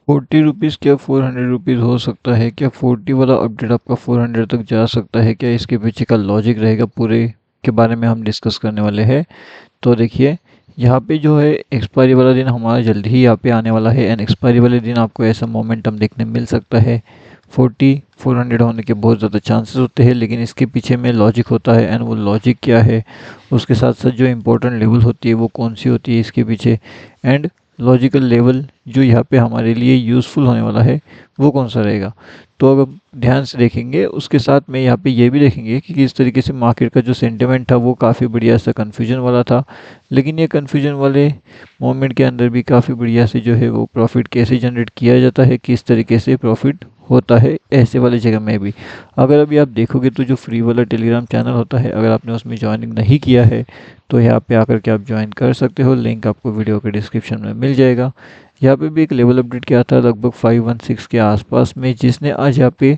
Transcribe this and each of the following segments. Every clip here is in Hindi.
₹40 क्या ₹400 हो सकता है क्या? 40 वाला अपडेट आपका 400 तक जा सकता है क्या? इसके पीछे का लॉजिक रहेगा पूरे के बारे में हम डिस्कस करने वाले हैं। तो देखिए, यहाँ पे जो है एक्सपायरी वाला दिन हमारा जल्दी ही यहाँ पे आने वाला है एंड एक्सपायरी वाले दिन आपको ऐसा मोमेंटम देखने मिल सकता है। 400 होने के बहुत ज़्यादा चांसेस होते हैं, लेकिन इसके पीछे में लॉजिक होता है एंड वो लॉजिक क्या है, उसके साथ साथ जो इम्पोर्टेंट लेवल होती है वो कौन सी होती है इसके पीछे, एंड लॉजिकल लेवल जो यहाँ पे हमारे लिए यूज़फुल होने वाला है वो कौन सा रहेगा। तो अगर ध्यान से देखेंगे उसके साथ में यहाँ पे ये भी देखेंगे कि किस तरीके से मार्केट का जो सेंटिमेंट था वो काफ़ी बढ़िया सा कन्फ्यूजन वाला था, लेकिन ये कन्फ्यूजन वाले मोमेंट के अंदर भी काफ़ी बढ़िया से जो है वो प्रॉफिट कैसे जनरेट किया जाता है, किस तरीके से प्रॉफिट होता है ऐसे वाले जगह में भी। अगर अभी आप देखोगे तो जो फ्री वाला टेलीग्राम चैनल होता है, अगर आपने उसमें ज्वाइनिंग नहीं किया है तो यहाँ पे आकर के आप ज्वाइन कर सकते हो, लिंक आपको वीडियो के डिस्क्रिप्शन में मिल जाएगा। यहाँ पे भी एक लेवल अपडेट किया था लगभग 516 के आसपास में, जिसने आज यहाँ पे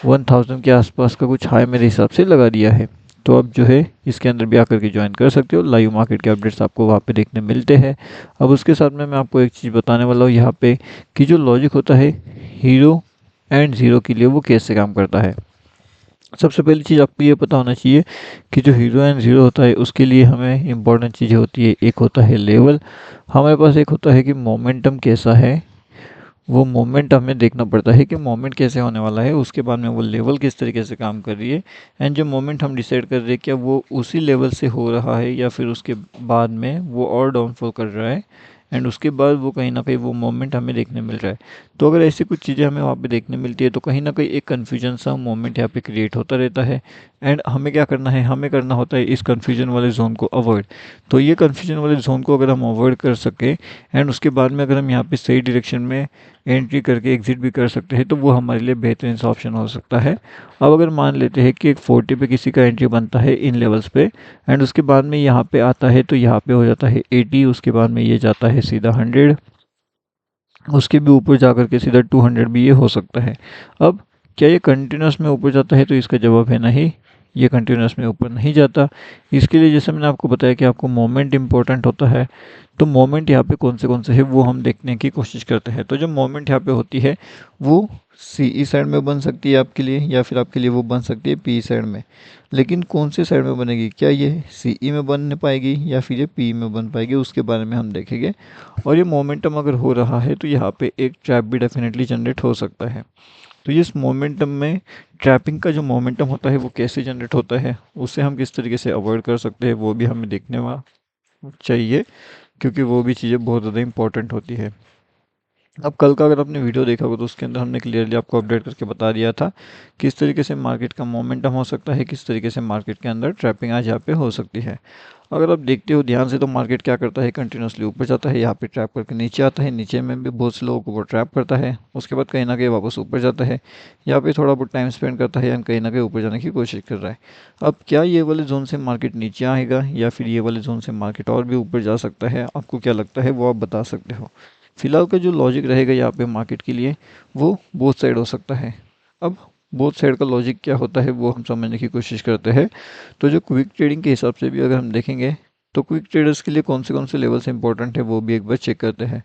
1000 के आसपास का कुछ हाई मेरे हिसाब से लगा दिया है। तो अब जो है इसके अंदर भी आकर के ज्वाइन कर सकते हो, लाइव मार्केट के अपडेट्स आपको वहाँ पे देखने मिलते हैं। अब उसके साथ में मैं आपको एक चीज़ बताने वाला हूँ यहाँ पे कि जो लॉजिक होता है हीरो एंड ज़ीरो के लिए वो कैसे काम करता है। सबसे पहली चीज़ आपको ये पता होना चाहिए कि जो हीरो एंड ज़ीरो होता है उसके लिए हमें इंपॉर्टेंट चीज़ें होती है। एक होता है लेवल, हमारे पास एक होता है कि मोमेंटम कैसा है, वो मोमेंट हमें देखना पड़ता है कि मोमेंट कैसे होने वाला है, उसके बाद में वो लेवल किस तरीके से काम कर रही है, एंड जो मोमेंट हम डिसाइड कर रहे हैं क्या वो उसी लेवल से हो रहा है या फिर उसके बाद में वो और डाउनफॉल कर रहा है, एंड उसके बाद वो कहीं ना कहीं वो मोमेंट हमें देखने मिल रहा है। तो अगर ऐसी कुछ चीज़ें हमें वहाँ पे देखने मिलती है तो कहीं ना कहीं एक कन्फ्यूजन सा मोमेंट यहाँ पे क्रिएट होता रहता है, एंड हमें क्या करना है, हमें करना होता है इस कन्फ्यूजन वाले जोन को अवॉइड। तो ये कन्फ्यूजन वाले जोन को अगर हम अवॉइड कर सकें एंड उसके बाद में अगर हम यहाँ पे सही डायरेक्शन में एंट्री करके एग्जिट भी कर सकते हैं तो वो हमारे लिए बेहतरीन सा ऑप्शन हो सकता है। अब अगर मान लेते हैं कि एक 40 पे किसी का एंट्री बनता है इन लेवल्स पे, एंड उसके बाद में यहाँ पे आता है तो यहाँ पे हो जाता है 80, उसके बाद में ये जाता है सीधा 100, उसके भी ऊपर जा कर के सीधा 200 भी ये हो सकता है। अब क्या ये कंटिन्यूस में ऊपर जाता है, तो इसका जवाब है नहीं, ये कंटिन्यूस में ऊपर नहीं जाता। इसके लिए जैसे मैंने आपको बताया कि आपको मोमेंट इंपॉर्टेंट होता है, तो मोमेंट यहाँ पे कौन से है वो हम देखने की कोशिश करते हैं। तो जो मोमेंट यहाँ पे होती है वो सी साइड में बन सकती है आपके लिए, या फिर आपके लिए वो बन सकती है पी साइड में। लेकिन कौन से साइड में बनेगी, क्या ये सी में बन पाएगी या फिर ये पी में बन पाएगी, उसके बारे में हम देखेंगे। और ये मोमेंटम अगर हो रहा है तो यहाँ पे एक ट्रैप भी डेफिनेटली जनरेट हो सकता है। तो इस मोमेंटम में ट्रैपिंग का जो मोमेंटम होता है वो कैसे जनरेट होता है, उसे हम किस तरीके से अवॉइड कर सकते हैं वो भी हमें देखने चाहिए, क्योंकि वो भी चीज़ें बहुत ज़्यादा इंपॉर्टेंट होती है। अब कल का अगर आपने वीडियो देखा होगा तो उसके अंदर हमने क्लियरली आपको अपडेट करके बता दिया था किस तरीके से मार्केट का मोमेंटम हो सकता है, किस तरीके से मार्केट के अंदर ट्रैपिंग आज यहाँ पे हो सकती है। अगर आप देखते हो ध्यान से तो मार्केट क्या करता है, कंटिन्यूसली ऊपर जाता है, यहाँ पे ट्रैप करके नीचे आता है, नीचे में भी बहुत से लोगों को वो ट्रैप करता है, उसके बाद कहीं ना कहीं वापस ऊपर जाता है, यहाँ पे थोड़ा बहुत टाइम स्पेंड करता है एंड कहीं ना कहीं ऊपर जाने की कोशिश कर रहा है। अब क्या ये वाले जोन से मार्केट नीचे आएगा या फिर ये वाले जोन से मार्केट और भी ऊपर जा सकता है, आपको क्या लगता है वो आप बता सकते हो। फिलहाल का जो लॉजिक रहेगा यहाँ पे मार्केट के लिए वो बोथ साइड हो सकता है। अब बोथ साइड का लॉजिक क्या होता है वो हम समझने की कोशिश करते हैं। तो जो क्विक ट्रेडिंग के हिसाब से भी अगर हम देखेंगे तो क्विक ट्रेडर्स के लिए कौन से लेवल्स इंपॉर्टेंट है वो भी एक बार चेक करते हैं।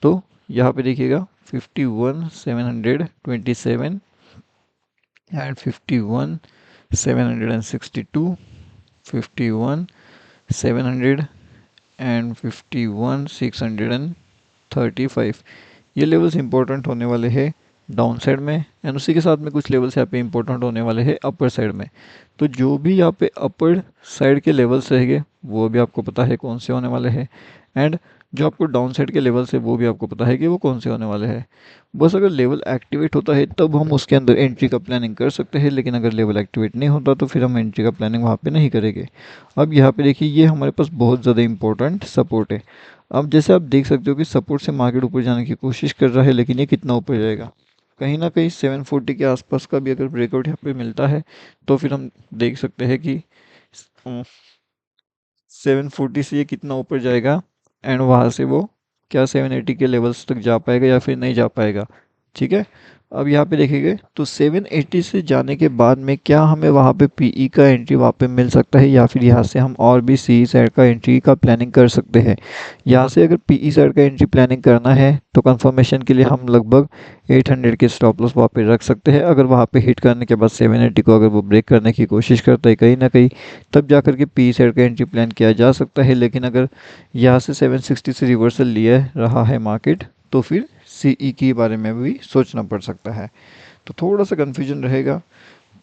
तो यहाँ पे देखिएगा 51,727 एंड 51,762, 51,700 एंड 51,635, ये लेवल्स इंपॉर्टेंट होने वाले हैं डाउन साइड में, एंड उसी के साथ में कुछ लेवल्स यहाँ पे इंपॉर्टेंट होने वाले हैं अपर साइड में। तो जो भी यहाँ पे अपर साइड के लेवल्स रहेंगे वो भी आपको पता है कौन से होने वाले हैं, एंड जो आपको डाउन साइड के लेवल्स है वो भी आपको पता है कि वो कौन से होने वाले हैं। बस अगर लेवल एक्टिवेट होता है तब हम उसके अंदर एंट्री का प्लानिंग कर सकते हैं, लेकिन अगर लेवल एक्टिवेट नहीं होता तो फिर हम एंट्री का प्लानिंग वहाँ पे नहीं करेंगे। अब यहाँ पे देखिए ये हमारे पास बहुत ज़्यादा इंपॉर्टेंट सपोर्ट है। अब जैसे आप देख सकते हो कि सपोर्ट से मार्केट ऊपर जाने की कोशिश कर रहा है, लेकिन ये कितना ऊपर जाएगा, कहीं ना कहीं 740 के आसपास का भी अगर ब्रेकआउट यहाँ पे मिलता है तो फिर हम देख सकते हैं कि 740 से ये कितना ऊपर जाएगा, एंड वहाँ से वो क्या 780 के लेवल्स तक जा पाएगा या फिर नहीं जा पाएगा। ठीक है। अब यहाँ पे देखेंगे तो 780 से जाने के बाद में क्या हमें वहाँ पे पीई का एंट्री वहाँ पे मिल सकता है, या फिर यहाँ से हम और भी सी साइड का एंट्री का प्लानिंग कर सकते हैं। यहाँ से अगर पीई साइड का एंट्री प्लानिंग करना है तो कंफर्मेशन के लिए हम लगभग 800 के स्टॉप लॉस वहाँ पे रख सकते हैं। अगर वहाँ पे हिट करने के बाद 780 को अगर वो ब्रेक करने की कोशिश करता है कहीं ना कहीं, तब जा कर के पीई साइड का एंट्री प्लान किया जा सकता है। लेकिन अगर यहाँ से 760 से रिवर्सल लिया रहा है मार्केट, तो फिर सीई के बारे में भी सोचना पड़ सकता है। तो थोड़ा सा कन्फ्यूजन रहेगा।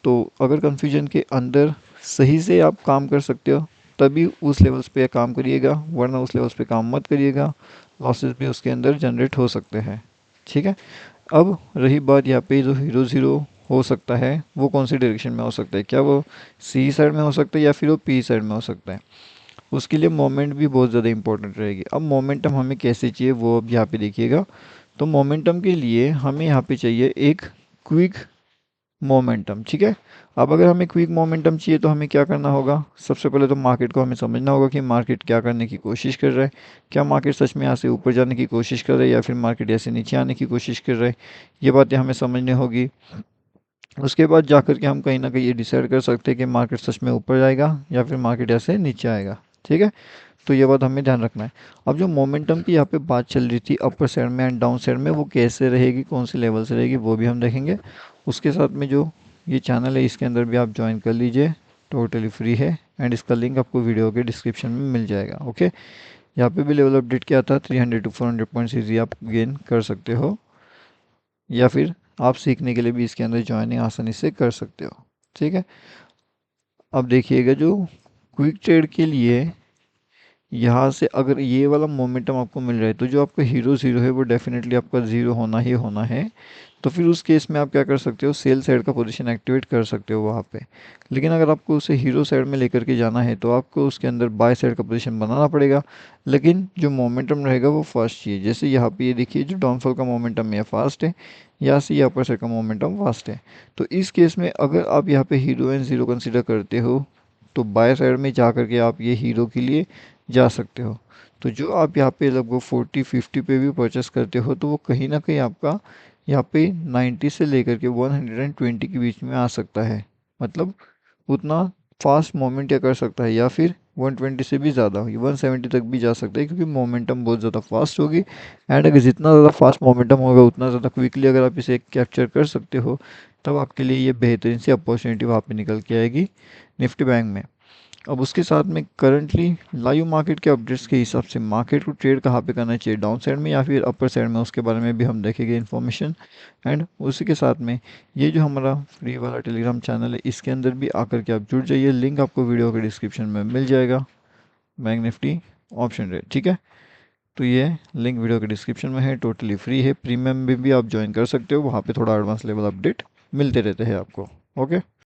तो अगर कन्फ्यूजन के अंदर सही से आप काम कर सकते हो तभी उस लेवल्स पे काम करिएगा, वरना उस लेवल्स पे काम मत करिएगा। लॉसेस भी उसके अंदर जनरेट हो सकते हैं। ठीक है। अब रही बात यहाँ पे जो हीरो ज़ीरो हो सकता है वो कौन सी डायरेक्शन में हो सकता है, क्या वो सी साइड में हो सकता है या फिर वो पी साइड में हो सकता है। उसके लिए मोमेंट भी बहुत ज़्यादा इंपॉर्टेंट रहेगी। अब मोमेंटम हमें कैसे चाहिए वो अब यहाँ पे देखिएगा। तो मोमेंटम के लिए हमें यहाँ पे चाहिए एक क्विक मोमेंटम। ठीक है। अब अगर हमें क्विक मोमेंटम चाहिए तो हमें क्या करना होगा, सबसे पहले तो मार्केट को हमें समझना होगा कि मार्केट क्या करने की कोशिश कर रहा है। क्या मार्केट सच में यहाँ से ऊपर जाने की कोशिश कर रहा है या फिर मार्केट ऐसे नीचे आने की कोशिश कर रहा है, ये बातें हमें समझनी होगी। उसके बाद जाकर के हम कहीं ना कहीं ये डिसाइड कर सकते हैं कि मार्केट सच में ऊपर जाएगा या फिर मार्केट ऐसे नीचे आएगा। ठीक है। तो ये बात हमें ध्यान रखना है। अब जो मोमेंटम की यहाँ पे बात चल रही थी अपर साइड में एंड डाउन साइड में, वो कैसे रहेगी, कौन से लेवल से रहेगी, वो भी हम देखेंगे। उसके साथ में जो ये चैनल है इसके अंदर भी आप ज्वाइन कर लीजिए, टोटली फ्री है एंड इसका लिंक आपको वीडियो के डिस्क्रिप्शन में मिल जाएगा। ओके। यहाँ पे भी लेवल अपडेट किया था 300 टू 400 पॉइंट्स ईजी आप गेन कर सकते हो, या फिर आप सीखने के लिए भी इसके अंदर ज्वाइनिंग आसानी से कर सकते हो। ठीक है। अब देखिएगा जो क्विक ट्रेड के लिए यहाँ से अगर ये वाला मोमेंटम आपको मिल रहा है तो जो आपका हीरो ज़ीरो है वो डेफिनेटली आपका ज़ीरो होना ही होना है। तो फिर उस केस में आप क्या कर सकते हो, सेल साइड का पोजीशन एक्टिवेट कर सकते हो वहाँ पे। लेकिन अगर आपको उसे हीरो साइड में लेकर के जाना है तो आपको उसके अंदर बाय साइड का पोजीशन बनाना पड़ेगा। लेकिन जो मोमेंटम रहेगा वो फास्ट चाहिए। जैसे यहाँ पे ये देखिए जो डाउनफॉल का मोमेंटम है फास्ट है, यहाँ से ये अपर साइड का मोमेंटम फास्ट है। तो इस केस में अगर आप यहाँ पे हीरो एंड ज़ीरो कंसिडर करते हो तो बाय साइड में जा करके आप ये हीरो के लिए जा सकते हो। तो जो आप यहाँ पे लगभग 40-50 पे भी परचेस करते हो तो वो कहीं ना कहीं आपका यहाँ पे 90 से लेकर के 120 के बीच में आ सकता है। मतलब उतना फास्ट मोमेंट क्या कर सकता है, या फिर 120 से भी ज़्यादा होगी, 170 तक भी जा सकता है, क्योंकि मोमेंटम बहुत ज़्यादा फास्ट होगी। एंड अगर जितना ज़्यादा फास्ट मोमेंटम होगा उतना ज़्यादा क्विकली अगर आप इसे कैप्चर कर सकते हो तब आपके लिए ये बेहतरीन सी अपॉर्चुनिटी वहाँ पे निकल के आएगी निफ्टी बैंक में। अब उसके साथ में करंटली लाइव मार्केट के अपडेट्स के हिसाब से मार्केट को ट्रेड कहाँ पे करना चाहिए, डाउन साइड में या फिर अपर साइड में, उसके बारे में भी हम देखेंगे इन्फॉर्मेशन। एंड उसी के साथ में ये जो हमारा फ्री वाला टेलीग्राम चैनल है इसके अंदर भी आकर के आप जुड़ जाइए, लिंक आपको वीडियो के डिस्क्रिप्शन में मिल जाएगा। Bank Nifty option rate. ठीक है। तो ये लिंक वीडियो के डिस्क्रिप्शन में है, टोटली फ्री है। प्रीमियम में भी आप ज्वाइन कर सकते हो, वहाँ पे थोड़ा एडवांस लेवल अपडेट मिलते रहते हैं आपको। ओके।